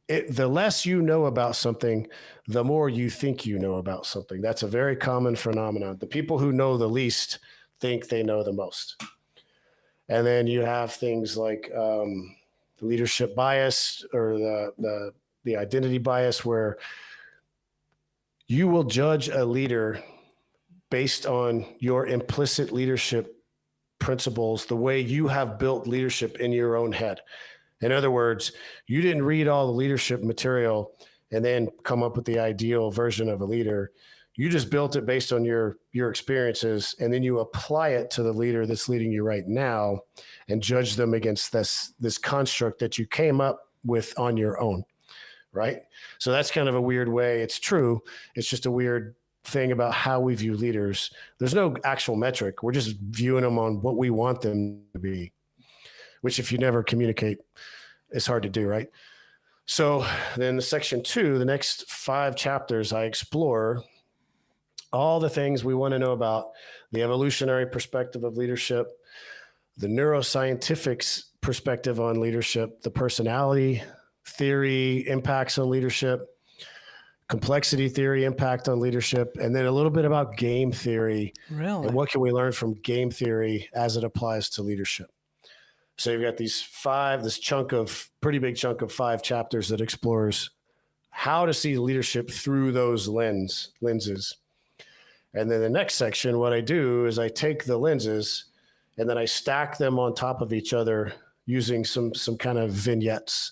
the less you know about something, the more you think you know about something. That's a very common phenomenon. The people who know the least think they know the most. And then you have things like the leadership bias or the identity bias, where you will judge a leader based on your implicit leadership principles, the way you have built leadership in your own head. In other words, you didn't read all the leadership material and then come up with the ideal version of a leader. You just built it based on your experiences, and then you apply it to the leader that's leading you right now and judge them against this construct that you came up with on your own, right? So that's kind of a weird way. It's true. It's just a weird thing about how we view leaders. There's no actual metric. We're just viewing them on what we want them to be, which if you never communicate, it's hard to do, right? So then section 2, the next 5 chapters, I explore all the things we want to know about the evolutionary perspective of leadership, the neuroscientific perspective on leadership, the personality theory impacts on leadership, complexity theory impact on leadership, and then a little bit about game theory. Really? And what can we learn from game theory as it applies to leadership. So you've got this pretty big chunk of 5 chapters that explores how to see leadership through those lenses. And then the next section, what I do is I take the lenses and then I stack them on top of each other using some kind of vignettes.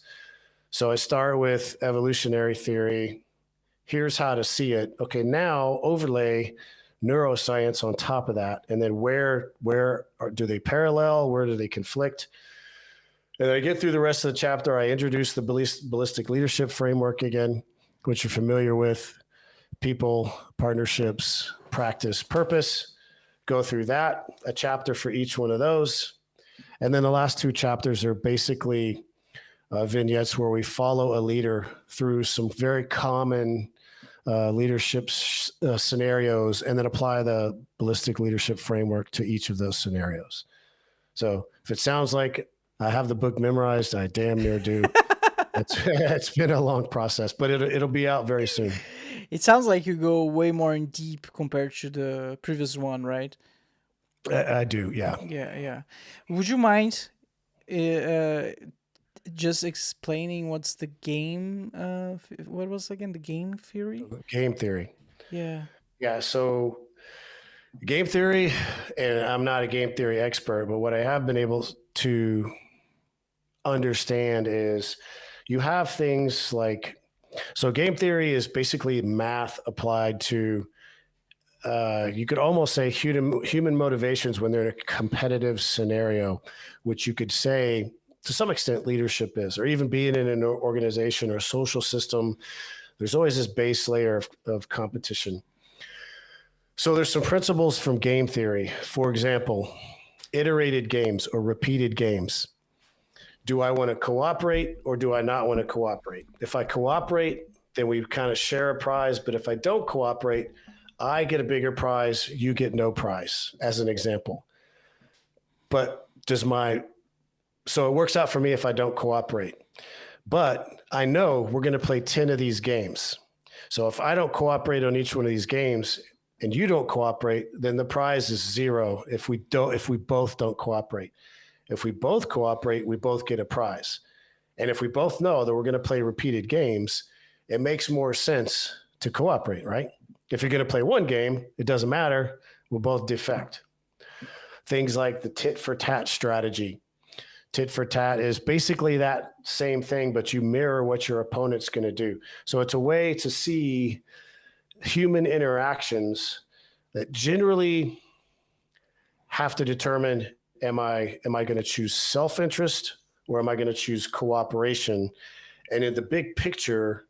So I start with evolutionary theory. Here's how to see it. Okay, now overlay neuroscience on top of that. And then where do they parallel? Where do they conflict? And I get through the rest of the chapter. I introduce the Ballistic Leadership Framework again, which you're familiar with. People, partnerships, practice, purpose. Go through that, a chapter for each one of those. And then the last 2 chapters are basically vignettes where we follow a leader through some very common leadership scenarios, and then apply the Ballistic Leadership Framework to each of those scenarios. So if it sounds like I have the book memorized, I damn near do. It's been a long process, but it'll be out very soon. It sounds like you go way more in deep compared to the previous one, right? I do, yeah. Yeah. Would you mind just explaining what's the game? What was again the game theory? Game theory. Yeah. Yeah. So game theory, and I'm not a game theory expert, but what I have been able to understand is you have things like, so game theory is basically math applied to, you could almost say human motivations when they're in a competitive scenario, which you could say to some extent leadership is, or even being in an organization or a social system, there's always this base layer of competition. So there's some principles from game theory. For example, iterated games or repeated games. Do I want to cooperate or do I not want to cooperate? If I cooperate, then we kind of share a prize. But if I don't cooperate, I get a bigger prize, you get no prize, as an example. But so it works out for me if I don't cooperate. But I know we're going to play 10 of these games. So if I don't cooperate on each one of these games and you don't cooperate, then the prize is 0 if we both don't cooperate. If we both cooperate, we both get a prize. And if we both know that we're going to play repeated games, it makes more sense to cooperate, right? If you're going to play one game, it doesn't matter. We'll both defect. Things like the tit for tat strategy. Tit for tat is basically that same thing, but you mirror what your opponent's going to do. So it's a way to see human interactions that generally have to determine, am I going to choose self-interest or am I going to choose cooperation? And in the big picture,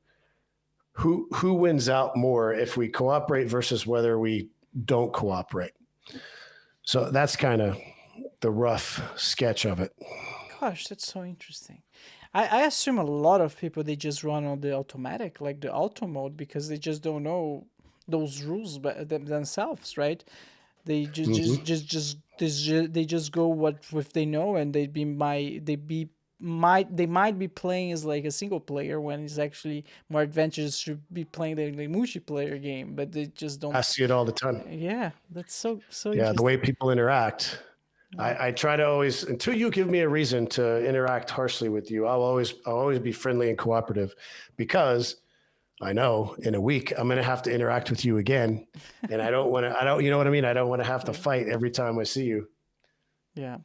who wins out more if we cooperate versus whether we don't cooperate? So that's kind of the rough sketch of it. Gosh, that's so interesting. I assume a lot of people, they just run on the automatic, like the auto mode, because they just don't know those rules themselves, right? They just go with they know, and they might be playing as like a single player when it's actually more advantageous to be playing the multiplayer game, but they just don't. I see it all the time. Yeah, that's so Yeah, interesting. the way people interact I try to always, until you give me a reason to interact harshly with you, I'll always be friendly and cooperative, because I know in a week I'm going to have to interact with you again. And I don't, you know what I mean? I don't want to have to fight every time I see you. Yeah.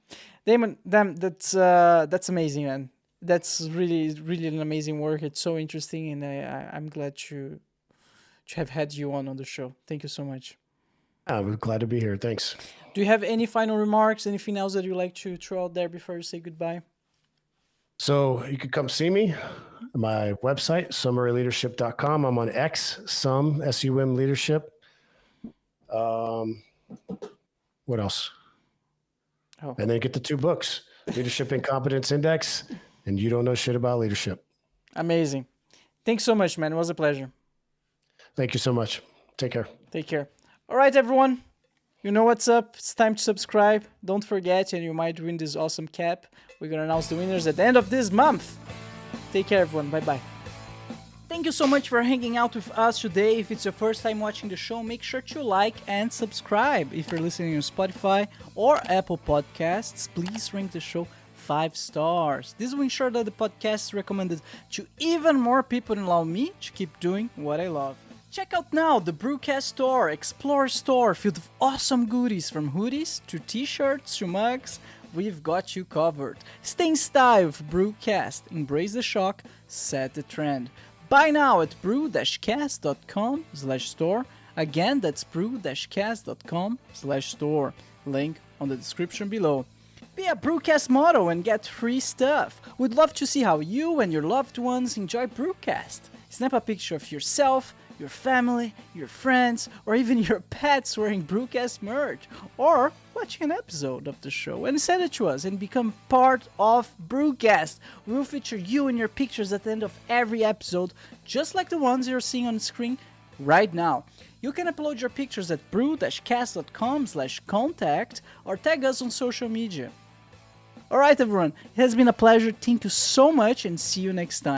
Damon, that's amazing, man. That's really an amazing work. It's so interesting, and I'm glad to have had you on the show. Thank you so much. I'm glad to be here. Thanks. Do you have any final remarks? Anything else that you'd like to throw out there before you say goodbye? So you could come see me. My website, summaryleadership.com. I'm on X, SUM Leadership. What else? Oh. And then get the 2 books, Leadership Incompetence Index, and You Don't Know Shit About Leadership. Amazing. Thanks so much, man. It was a pleasure. Thank you so much. Take care. Take care. All right, everyone. You know what's up. It's time to subscribe. Don't forget, and you might win this awesome cap. We're going to announce the winners at the end of this month. Take care, everyone. Bye-bye. Thank you so much for hanging out with us today. If it's your first time watching the show, make sure to like and subscribe. If you're listening on Spotify or Apple Podcasts, please rank the show 5 stars. This will ensure that the podcast is recommended to even more people and allow me to keep doing what I love. Check out now the BruCast store, Explore store, filled with awesome goodies from hoodies to t-shirts to mugs. We've got you covered. Stay in style with BruCast. Embrace the shock, set the trend. Buy now at brew-cast.com/store. Again, that's brew-cast.com/store. Link on the description below. Be a BruCast model and get free stuff. We'd love to see how you and your loved ones enjoy BruCast. Snap a picture of yourself, your family, your friends, or even your pets wearing BruCast merch, or watching an episode of the show, and send it to us and become part of BruCast. We will feature you and your pictures at the end of every episode, just like the ones you're seeing on the screen right now. You can upload your pictures at brew-cast.com/contact or tag us on social media. Alright everyone, it has been a pleasure. Thank you so much and see you next time.